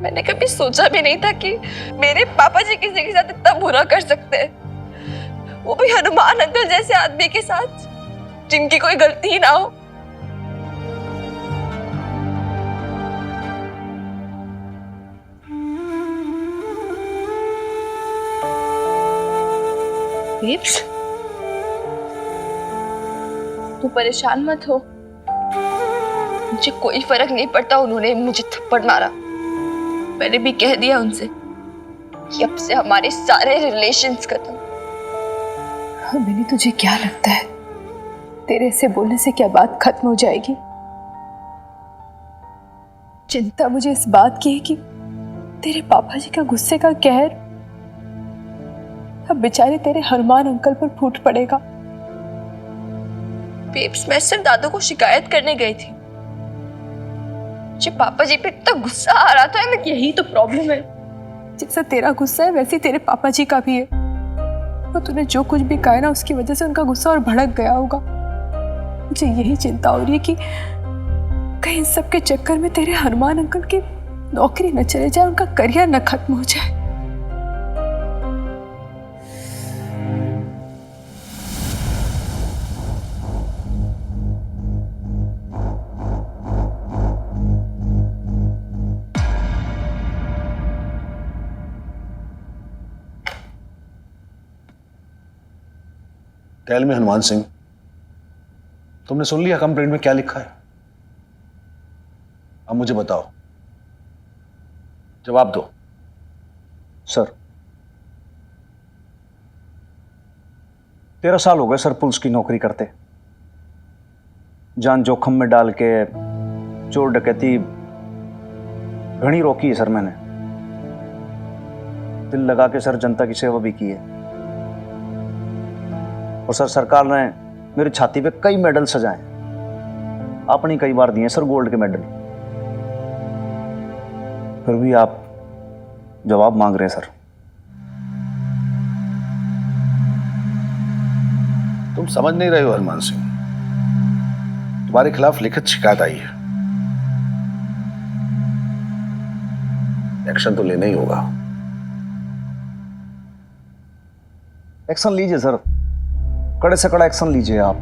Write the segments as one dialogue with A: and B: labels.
A: मैंने कभी सोचा भी नहीं था कि मेरे पापा जी किसी के साथ इतना बुरा कर सकते हैं, वो भी हनुमान अंकल जैसे आदमी के साथ जिनकी कोई गलती ही ना हो। बेब्स, तू परेशान मत हो, मुझे कोई फर्क नहीं पड़ता उन्होंने मुझे थप्पड़ मारा। मैंने भी कह दिया उनसे कि अब से हमारे सारे रिलेशंस खत्म।
B: मैंने तुझे क्या लगता है तेरे से बोलने से क्या बात खत्म हो जाएगी? चिंता मुझे इस बात की है कि तेरे पापा जी का गुस्से का कहर अब बेचारे तेरे हनुमान अंकल पर फूट पड़ेगा।
A: बेब्स, मैं सिर्फ दादू को शिकायत करने गई थी। मुझे पापा जी पे इतना गुस्सा आ रहा था।
B: यही तो प्रॉब्लम है, जैसा तेरा गुस्सा है वैसे तेरे पापा जी का भी है। तो तूने जो कुछ भी कहा ना उसकी वजह से उनका गुस्सा और भड़क गया होगा। मुझे यही चिंता हो रही है कि कहीं इन सब के चक्कर में तेरे हनुमान अंकल की नौकरी न चले जाए, उनका करियर न खत्म हो जाए।
C: टेल में हनुमान सिंह, तुमने सुन लिया कंप्लेंट में क्या लिखा है? अब मुझे बताओ, जवाब दो।
D: सर 13 साल हो गए सर पुलिस की नौकरी करते। जान जोखम में डाल के चोर डकैती घनी रोकी है सर मैंने। दिल लगा के सर जनता की सेवा भी की है। और सर सरकार ने मेरी छाती पे कई मेडल सजाए, आपने कई बार दिए सर गोल्ड के मेडल। फिर भी आप जवाब मांग रहे हैं सर।
C: तुम समझ नहीं रहे हो हनुमान सिंह, तुम्हारे खिलाफ लिखित शिकायत आई है, एक्शन तो लेना ही होगा।
D: एक्शन लीजिए सर, कड़े से कड़ा एक्शन लीजिए आप।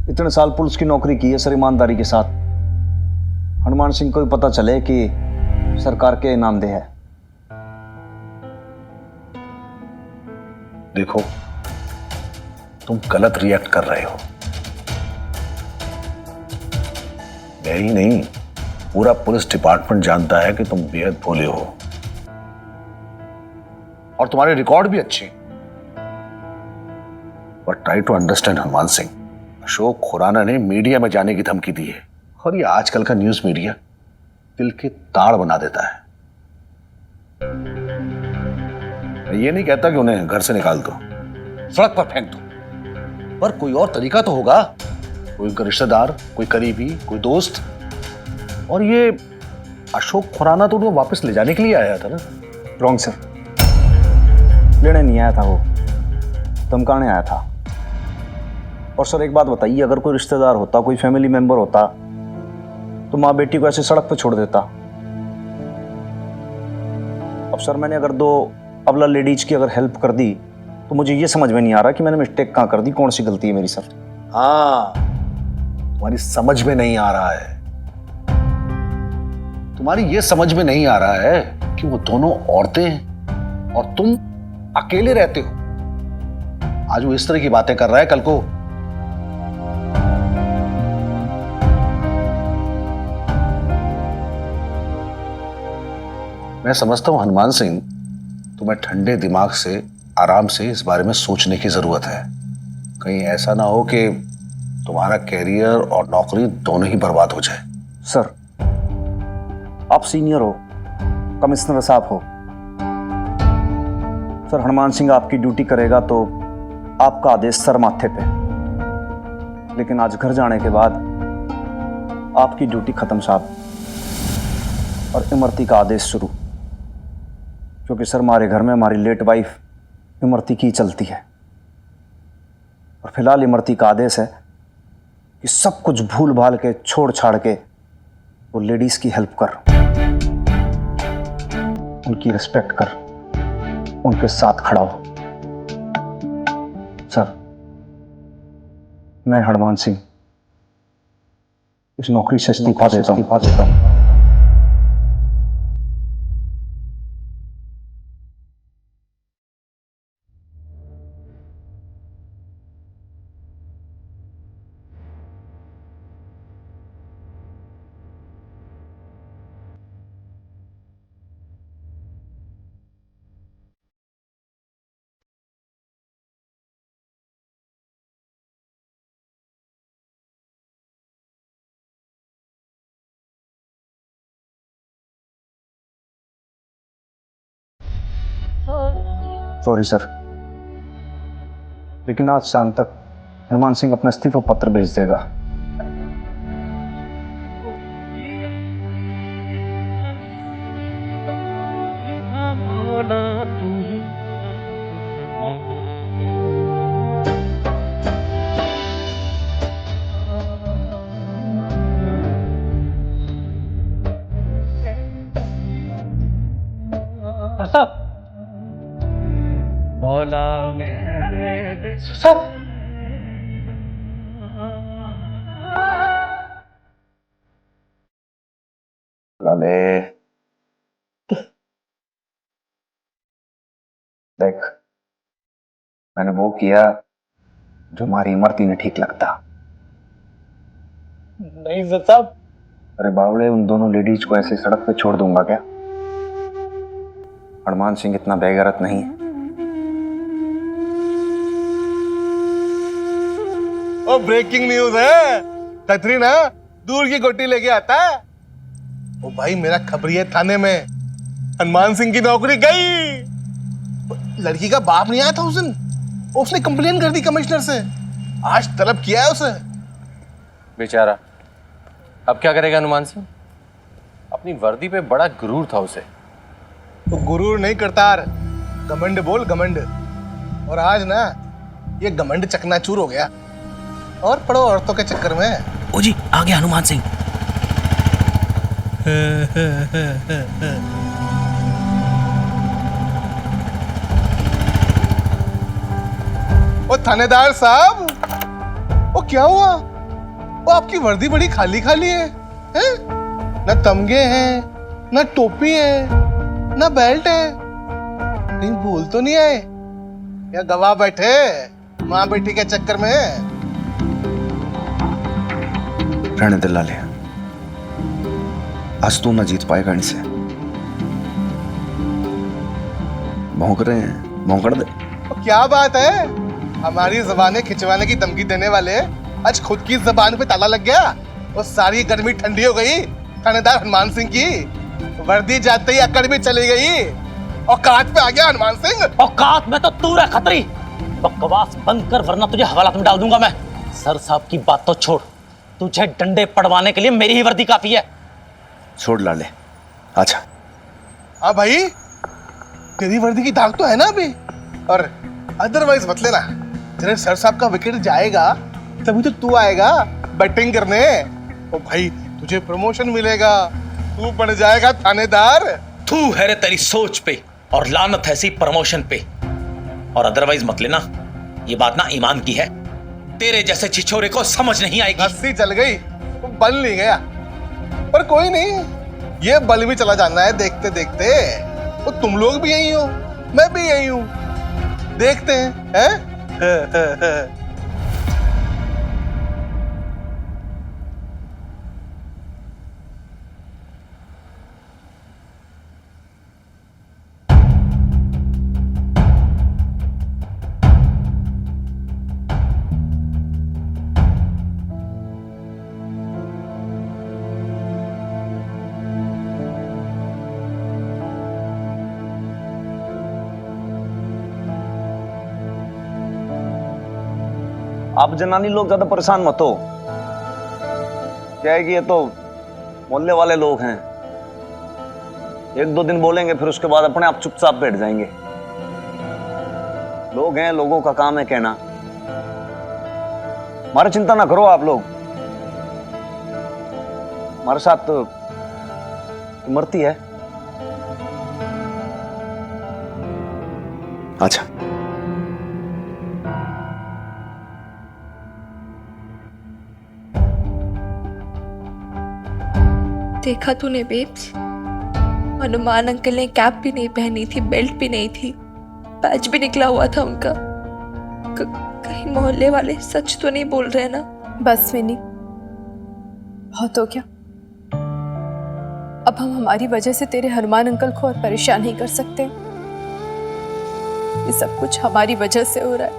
D: इतने साल पुलिस की नौकरी की है सर ईमानदारी के साथ। हनुमान सिंह को भी पता चले कि सरकार के इनामदेह है।
C: देखो, तुम गलत रिएक्ट कर रहे हो। मैं ही नहीं, पूरा पुलिस डिपार्टमेंट जानता है कि तुम बेहद भोले हो और तुम्हारे रिकॉर्ड भी अच्छे। But try to understand Hanuman Singh, Ashok Khurana ने मीडिया में जाने की धमकी दी है और ये आजकल का न्यूज मीडिया दिल के ताड़ बना देता है। मैं ये नहीं कहता कि उन्हें घर से निकाल दो, सड़क पर फेंक दो, पर कोई और तरीका तो होगा। कोई उनका रिश्तेदार, कोई करीबी, कोई दोस्त। और ये अशोक खुराना तो उन्हें वापस ले जाने के लिए आया था ना?
D: रॉन्ग सर, लेने नहीं आया था वो, धमकाने आया था। और सर एक बात बताइए, अगर कोई रिश्तेदार होता, कोई फैमिली मेंबर होता तो माँ बेटी को ऐसे सड़क पर छोड़ देता? अब सर मैंने अगर 2 अबला लेडीज की अगर हेल्प कर दी तो मुझे ये समझ में नहीं आ रहा कि मैंने मिस्टेक कहाँ कर दी, कौन सी गलती है मेरी सर।
C: हाँ, तुम्हारी समझ में नहीं आ रहा है। तुम्हारी ये समझ में नहीं आ रहा है कि वो दोनों औरतें हैं और तुम अकेले रहते हो। आज वो इस तरह की बातें कर रहा है, कल को मैं समझता हूं हनुमान सिंह, तुम्हें ठंडे दिमाग से आराम से इस बारे में सोचने की जरूरत है। कहीं ऐसा ना हो कि तुम्हारा कैरियर और नौकरी दोनों ही बर्बाद हो जाए।
D: सर आप सीनियर हो, कमिश्नर साहब हो। सर हनुमान सिंह आपकी ड्यूटी करेगा तो आपका आदेश सर माथे पे, लेकिन आज घर जाने के बाद आपकी ड्यूटी खत्म साहब, और इमरती का आदेश शुरू। क्योंकि सर हमारे घर में हमारी लेट वाइफ इमरती की चलती है, और फिलहाल इमरती का आदेश है कि सब कुछ भूल भाल के छोड़ छाड़ के वो लेडीज की हेल्प कर। उनकी रिस्पेक्ट कर, उनके साथ खड़ा हो। सर, मैं हनुमान सिंह इस नौकरी से इस्तीफा देता हूं। सॉरी सर, लेकिन आज शाम तक हनुमान सिंह अपना इस्तीफा पत्र भेज देगा। लाले, देख, मैंने वो किया जो हमारी इमरती ने ठीक लगता।
E: नहीं साहब।
D: अरे बावड़े, उन दोनों लेडीज को ऐसे सड़क पे छोड़ दूंगा क्या? हनुमान सिंह इतना बेगैरत नहीं है।
E: ओ ब्रेकिंग न्यूज है, खतरी ना दूर की गोटी लेके आता है। ओ भाई, मेरा खबरिया थाने में हनुमान सिंह की नौकरी गई। लड़की का बाप नहीं आया था उस दिन, उसने कंप्लेन कर दी कमिश्नर से। आज तलब किया है उसे।
F: बेचारा, अब क्या करेगा हनुमान सिंह? अपनी वर्दी पे बड़ा गुरूर था उसे।
E: तो गुरूर नहीं करतार, घमंड बोल, घमंड। और आज ना ये घमंड चकनाचूर हो गया। और पड़ो औरतों के चक्कर में।
G: ओ जी, आ गया हनुमान सिंह।
E: ओ थानेदार साहब, ओ क्या हुआ? वो आपकी वर्दी बड़ी खाली खाली है, हैं? न तमगे हैं, न टोपी है, न बेल्ट है। कहीं भूल तो नहीं आए? या गवाह बैठे माँ बेटी के चक्कर में?
D: रहने दे लाले, आज तू ना जीत पाएगा इनसे। भौंक रहे हैं, भौंकड़ दे।
E: तो क्या बात है, हमारी जबानें खिंचवाने की धमकी देने वाले आज खुद की जबान पे ताला लग गया। वो सारी गर्मी ठंडी हो गई थानेदार हनुमान सिंह की। वर्दी जाते ही अकड़ भी चली गई। औकात पे आ गया हनुमान सिंह।
G: औकात में तो तू रह खतरी। बकवास बंद कर, वरना तुझे हवालात में डाल दूंगा मैं। सर साहब की बात तो छोड़, तुझे डंडे पड़वाने के लिए मेरी ही वर्दी काफी है।
D: छोड़ लाले, अच्छा।
E: हाँ भाई, तेरी वर्दी की दाग तो है ना अभी। और अदरवाइज मत लेना, तेरे सर साहब का विकेट जाएगा तभी तो तू आएगा बैटिंग करने। ओ भाई, तुझे प्रमोशन मिलेगा, तू बन जाएगा थानेदार।
G: तू है रे तेरी सोच पे, और लानत है इसी प्रमोशन पे। और अदरवाइज मत लेना, ये बात ना ईमान की है। तेरे जैसे छिछोरे को समझ नहीं आएगी।
E: हंसी चल गई, तो बल नहीं गया। पर कोई नहीं, ये बल भी चला जाना है देखते देखते। तो तुम लोग भी यही हो, मैं भी यही हूं, देखते हैं?
D: आप जनानी लोग ज्यादा परेशान मत हो। क्या है कि ये तो मोहल्ले वाले लोग हैं, एक दो दिन बोलेंगे, फिर उसके बाद अपने आप चुपचाप बैठ जाएंगे। लोग हैं, लोगों का काम है कहना। हमारी चिंता ना करो आप लोग। हमारे साथ तो इमरती है,
C: आजा।
A: देखा तूने बेब्स, हनुमान अंकल ने कैप भी नहीं पहनी थी, बेल्ट भी नहीं थी, पैच भी निकला हुआ था उनका। कहीं मोहल्ले वाले सच तो नहीं बोल रहे ना?
B: बस विनी, बहुत हो गया। अब हम हमारी वजह से तेरे हनुमान अंकल को और परेशान नहीं कर सकते। ये सब कुछ हमारी वजह से हो रहा है।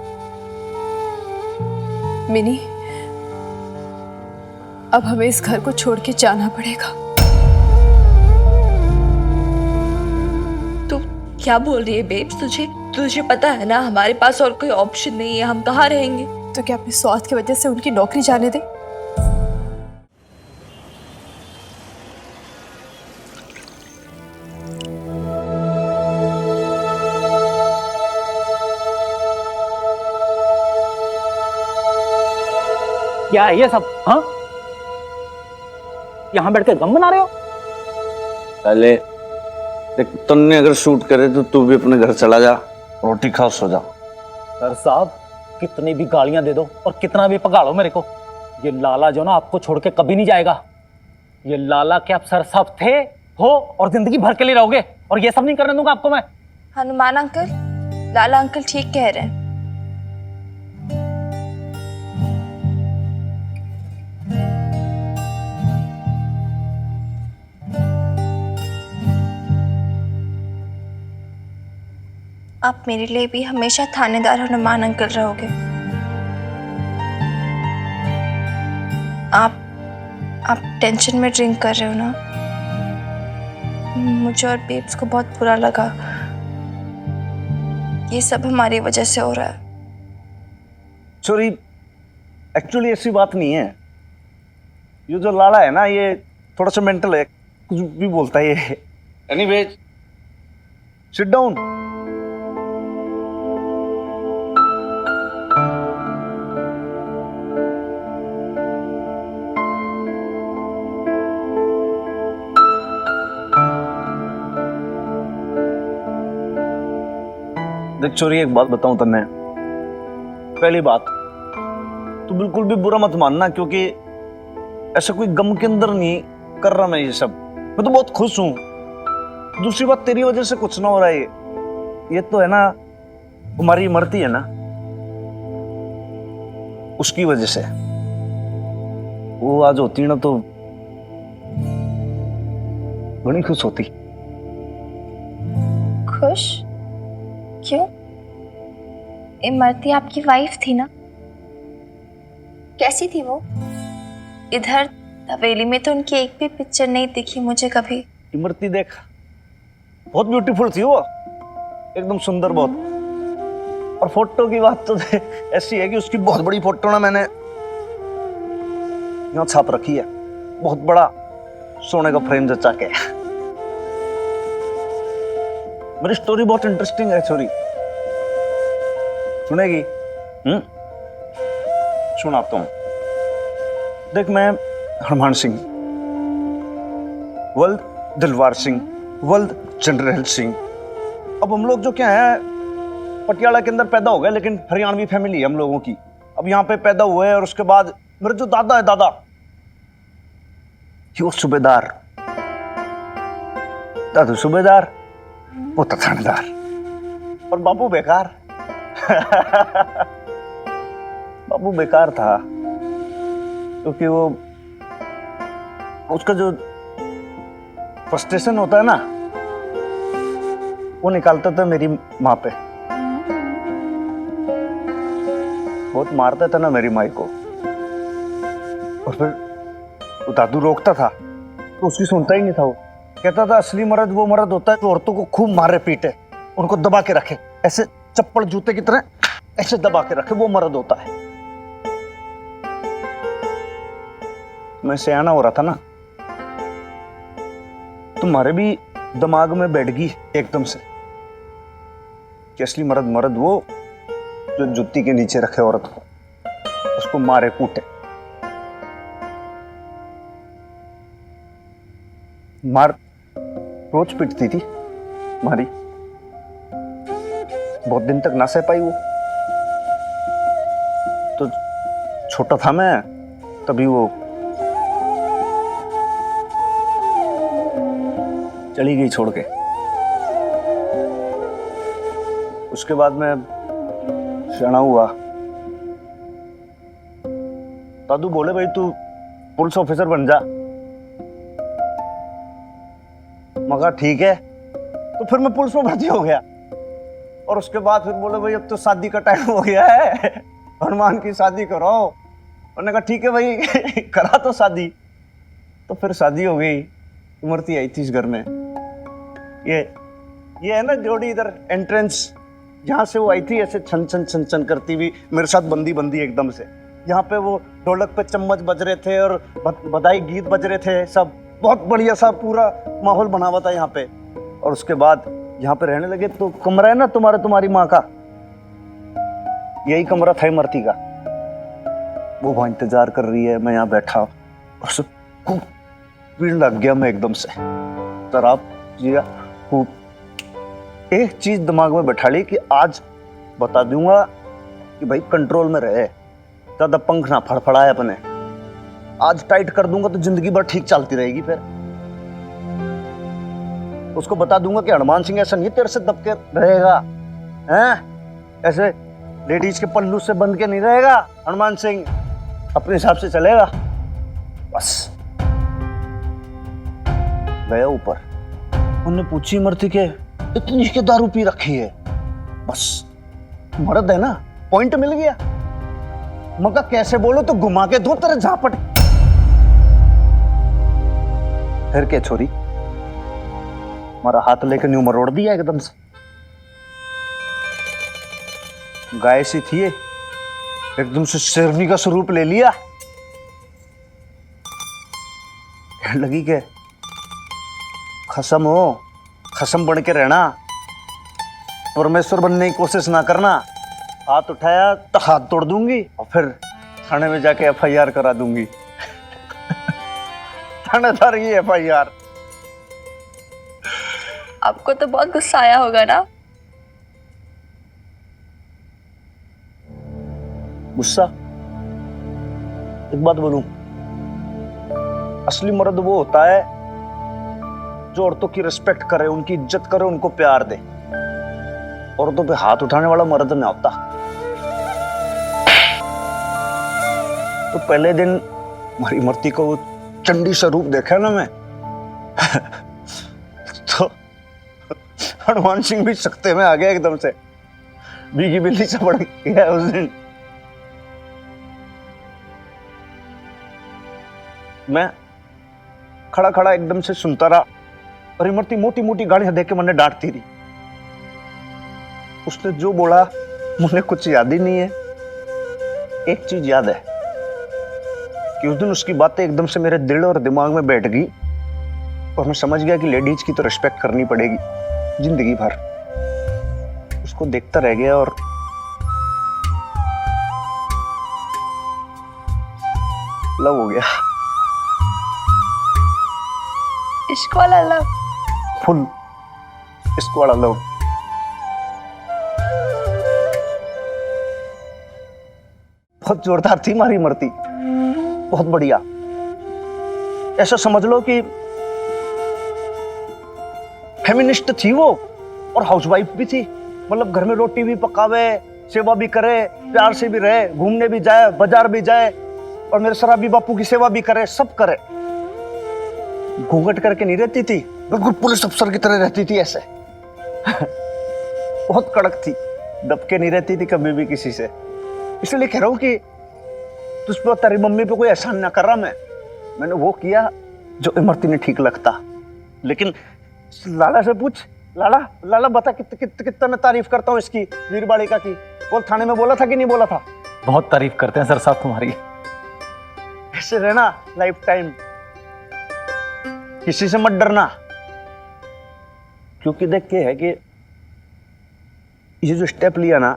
B: मिनी, अब हमें इस घर को छोड़ के जाना पड़ेगा।
A: तू क्या बोल रही है बेब्स? तुझे पता है ना हमारे पास और कोई ऑप्शन नहीं है, हम कहाँ रहेंगे?
B: तो क्या अपने स्वार्थ की वजह से उनकी नौकरी जाने दे?
H: क्या है ये सब? हाँ, यहां बैठ के गम बना रहे हो?
C: पहले देख, तुमने अगर शूट करे तो तू भी अपने घर चला जा, रोटी खाओ, सो जा।
H: सर साहब, कितनी भी गालियां दे दो और कितना भी पगाड़ो मेरे को, ये लाला जो ना आपको छोड़ के कभी नहीं जाएगा। ये लाला के आप सर साहब थे, हो और जिंदगी भर के लिए रहोगे, और ये सब नहीं करने दूंगा आपको मैं।
A: हनुमान अंकल, लाला अंकल ठीक कह रहे हैं। आप मेरे लिए भी हमेशा थानेदार हनुमान अंकल रहोगे। आप टेंशन में ड्रिंक कर रहे हो ना? मुझे और बेब्स को बहुत बुरा लगा। ये सब हमारी वजह से हो रहा है।
C: चोरी, एक्चुअली ऐसी बात नहीं है। ये जो लाला है ना, ये थोड़ा सा मेंटल है, कुछ भी बोलता है ये। Anyways, sit down. देख चोरी, एक बात बताऊं तन्ने। पहली बात, तू बिल्कुल भी बुरा मत मानना, क्योंकि ऐसा कोई गम के अंदर नहीं कर रहा मैं ये सब। मैं तो बहुत खुश हूं। दूसरी बात, तेरी वजह से कुछ ना हो रहा है। ये तो है ना, हमारी इमरती है ना, उसकी वजह से। वो आज होती ना तो बड़ी खुश होती।
A: खुश क्यों? इमरती आपकी वाइफ थी ना? कैसी थी वो? इधर हवेली में तो उनकी एक भी पिक्चर नहीं दिखी मुझे कभी।
C: इमरती देख, बहुत ब्यूटीफुल थी वो, एकदम सुंदर बहुत। और फोटो की बात तो ऐसी है कि उसकी बहुत बड़ी फोटो ना मैंने यहाँ छाप रखी है, बहुत बड़ा सोने का फ्रेम जचा के। मेरी स्टोरी बहुत इंटरेस्टिंग है छोरी, सुनेगी? सुनाता हूं। देख, मैं हनुमान सिंह, वल्द दिलवार सिंह, वल्द जनरल सिंह। अब हम लोग जो क्या है, पटियाला के अंदर पैदा हो गए, लेकिन हरियाणवी फैमिली है हम लोगों की। अब यहाँ पे पैदा हुए, और उसके बाद मेरे जो दादा है, दादा वो सूबेदार, दादू सूबेदार, वो तो थानेदार, और बाबू बेकार। बाबू बेकार था क्योंकि वो, उसका जो फ्रस्ट्रेशन होता है ना, वो निकालता था मेरी माँ पे। बहुत मारता था ना मेरी माँ को, और फिर वो दादू रोकता था तो उसकी सुनता ही नहीं था। वो कहता था असली मर्द वो मर्द होता है जो औरतों को खूब मारे पीटे, उनको दबा के रखे, ऐसे चप्पल जूते की तरह ऐसे दबा के रखे, वो मर्द होता है। मैं सियाना हो रहा था ना, तुम्हारे भी दिमाग में बैठ गई एकदम से कि असली मर्द मर्द वो जो जुत्ती के नीचे रखे औरत को, उसको मारे कूटे। मार रोज पिटती थी मारी,
D: बहुत दिन तक ना सह पाई वो। तो छोटा था मैं तभी वो चली गई छोड़ के। उसके बाद मैं सियाना हुआ। दादू बोले भाई तू पुलिस ऑफिसर बन जा। मगर ठीक है, तो फिर मैं पुलिस में भर्ती हो गया। और उसके बाद फिर बोले भाई अब तो शादी का टाइम हो गया है, हनुमान की शादी करो। उन्होंने कहा ठीक है भाई करा तो शादी। तो फिर शादी हो गई। इमरती आई थी इस घर में। ये है ना जोड़ी इधर एंट्रेंस, जहाँ से वो आई थी ऐसे छन छन छन छन करती हुई मेरे साथ बंदी बंदी एकदम से। यहाँ पे वो ढोलक पे चम्मच बज रहे थे और बधाई गीत बज रहे थे, सब बहुत बढ़िया सा पूरा माहौल बना हुआ था यहाँ पे। और उसके बाद यहाँ पे रहने लगे। तो कमरा है ना तुम्हारी माँ का, यही कमरा था इमरती का। वो वहाँ इंतजार कर रही है, मैं यहाँ बैठा और सब खूब भीड़ लग गया मैं एकदम से। शराब जिया खूब। एक चीज दिमाग में बैठा ली कि आज बता दूंगा कि भाई कंट्रोल में रहे, ज्यादा पंख ना फड़फड़ाए अपने। आज टाइट कर दूंगा तो जिंदगी भर ठीक चलती रहेगी। फिर उसको बता दूंगा कि हनुमान सिंह ऐसा नहीं तेरे से दब के रहेगा, हैं? ऐसे लेडीज के पल्लू से बंध के नहीं रहेगा। हनुमान सिंह अपने हिसाब से चलेगा। बस गया ऊपर। उन्होंने पूछी इमरती के इतनी के दारू पी रखी है? बस मर्द है ना, पॉइंट मिल गया। मगर कैसे बोलो तो घुमा के दो तेरे झापट। फिर क्या छोरी, हमारा हाथ लेकर न्यू मरोड़ दिया एकदम से। गाय सी थी ये, एकदम से शेरनी का स्वरूप ले लिया। कहने लगी के खसम हो, खसम बन के रहना, परमेश्वर बनने की कोशिश ना करना। हाथ उठाया तो हाथ तोड़ दूंगी और फिर थाने में जाके FIR करा दूंगी। थानेदार ही FIR।
A: आपको तो बहुत गुस्सा आया होगा ना?
D: गुस्सा? एक बात बोलूं, असली मर्द वो होता है जो औरतों की रिस्पेक्ट करे, उनकी इज्जत करे, उनको प्यार दे। औरतों पे हाथ उठाने वाला मर्द नहीं होता। तो पहले दिन हमारी इमरती को चंडी स्वरूप देखा ना मैं तो हनुमान सिंह भी सख्ते में आ गया एकदम से, भीगी बिल्ली से बढ़ गया उस दिन। मैं खड़ा खड़ा एकदम से सुनता रहा और इमरती मोटी मोटी गालियां देके मैंने डांटती रही। उसने जो बोला मुझे कुछ याद ही नहीं है। एक चीज याद है कि उस दिन उसकी बातें एकदम से मेरे दिल और दिमाग में बैठ गई और मैं समझ गया कि लेडीज की तो रिस्पेक्ट करनी पड़ेगी जिंदगी भर। उसको देखता रह गया और लव हो गया।
A: इश्क वाला लव?
D: फुल इश्क वाला लव। बहुत जोरदार थी हमारी इमरती, बहुत बढ़िया। ऐसा समझ लो कि फेमिनिस्ट थी वो और हाउसवाइफ भी थी। मतलब घर में रोटी भी पकावे, सेवा भी करे, प्यार से भी रहे, घूमने भी जाए, बाजार भी जाए और मेरे शराबी बापू की सेवा भी करे, सब करे। घूंघट करके नहीं रहती थी, बिल्कुल पुलिस अफसर की तरह रहती थी ऐसे। बहुत कड़क थी, दब के नहीं रहती थी कभी भी किसी से। इसलिए कह रहा हूं कि तुझ पर तेरी मम्मी पे कोई एहसान ना कर रहा मैंने वो किया जो इमरती ने ठीक लगता। लेकिन लाला से पूछ, लाला बता कितना मैं तारीफ करता हूँ इसकी, वीर बालिका की। बोल थाने में बोला था कि नहीं बोला था?
H: बहुत तारीफ करते हैं सर साहब तुम्हारी।
D: ऐसे रहना लाइफ टाइम, किसी से मत डरना। क्योंकि देख के है कि ये जो स्टेप लिया ना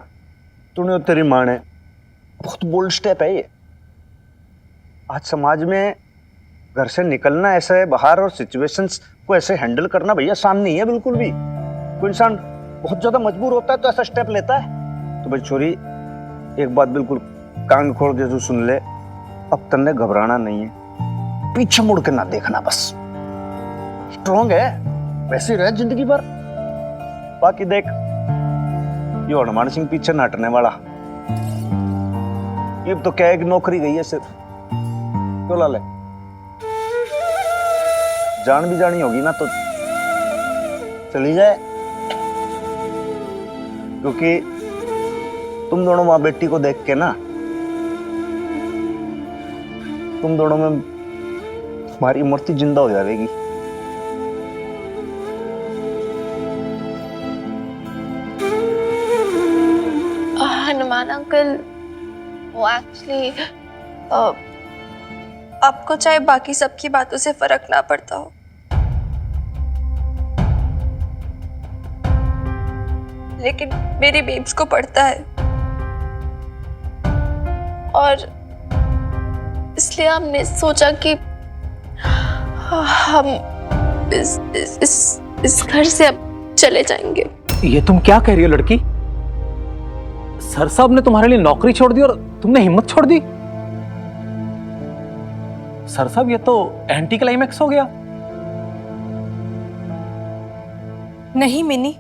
D: तूने और तेरी माँ ने, बहुत बोल्ड स्टेप है ये। आज समाज में घर से निकलना ऐसा है बाहर और सिचुएशंस को ऐसे हैंडल करना भैया आसान नहीं है बिल्कुल भी। कोई इंसान बहुत ज्यादा मजबूर होता है तो ऐसा स्टेप लेता है। तो भाई छोरी, एक बात बिल्कुल कान खोल के जो सुन ले, अब तन्ने घबराना नहीं है, पीछे मुड़ के ना देखना, बस स्ट्रॉन्ग है, वैसे रहे जिंदगी भर। बाकी देख, ये हनुमान सिंह पीछे न हटने वाला, ये तो क्या है कि नौकरी गई है सिर्फ, क्यों लाले? जान भी जानी होगी ना तो चली जाए, क्योंकि तुम दोनों माँ बेटी को देख के ना, तुम दोनों में हमारी मूर्ति जिंदा हो जाएगी।
A: हनुमान अंकल, वो एक्चुअली आपको चाहे बाकी सबकी बातों से फर्क ना पड़ता हो, लेकिन मेरी बेब्स को पड़ता है, और इसलिए हमने सोचा कि हम इस घर से अब चले जाएंगे।
H: ये तुम क्या कह रही हो लड़की? सर साहब ने तुम्हारे लिए नौकरी छोड़ दी और तुमने हिम्मत छोड़ दी? सर साहब, ये तो एंटी क्लाइमैक्स हो गया।
B: नहीं मिनी,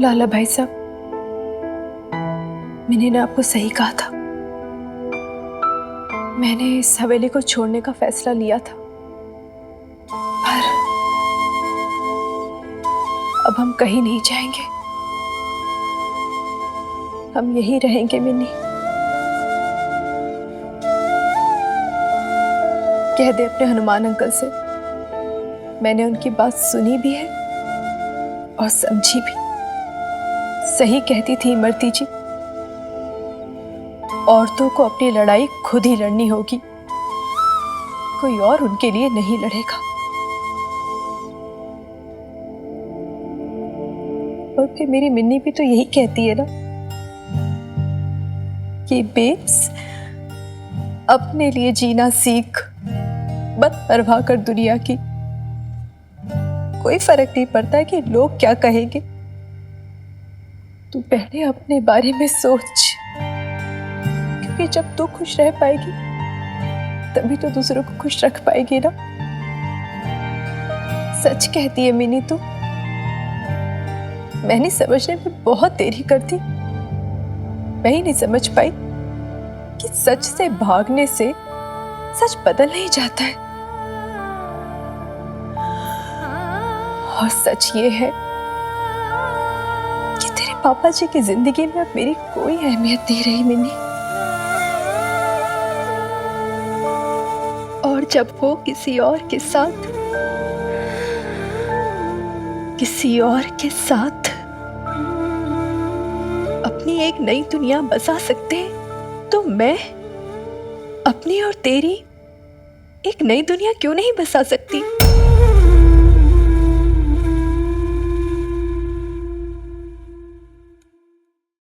B: लाला भाई साहब, मैंने ना आपको सही कहा था, मैंने इस हवेली को छोड़ने का फैसला लिया था, पर अब हम कहीं नहीं जाएंगे, हम यहीं रहेंगे मिनी। कह दे अपने हनुमान अंकल से, मैंने उनकी बात सुनी भी है और समझी भी। सही कहती थी इमरती जी, औरतों को अपनी लड़ाई खुद ही लड़नी होगी, कोई और उनके लिए नहीं लड़ेगा। और फिर मेरी मिन्नी भी तो यही कहती है ना कि बेब्स, अपने लिए जीना सीख, मत परवाह कर दुनिया की, कोई फर्क नहीं पड़ता कि लोग क्या कहेंगे, तू पहले अपने बारे में सोच, क्योंकि जब तू खुश रह पाएगी तभी तो दूसरों को खुश रख पाएगी ना। सच कहती है मिनी तू, मैंने समझने में बहुत देरी कर दी, मैं ही नहीं समझ पाई कि सच से भागने से सच बदल नहीं जाता है। और सच ये है कि तेरे पापा जी की जिंदगी में अब मेरी कोई अहमियत नहीं रही मिनी, और जब वो किसी और के साथ अपनी एक नई दुनिया बसा सकते हैं, तो मैं अपनी और तेरी एक नई दुनिया क्यों नहीं बसा सकती?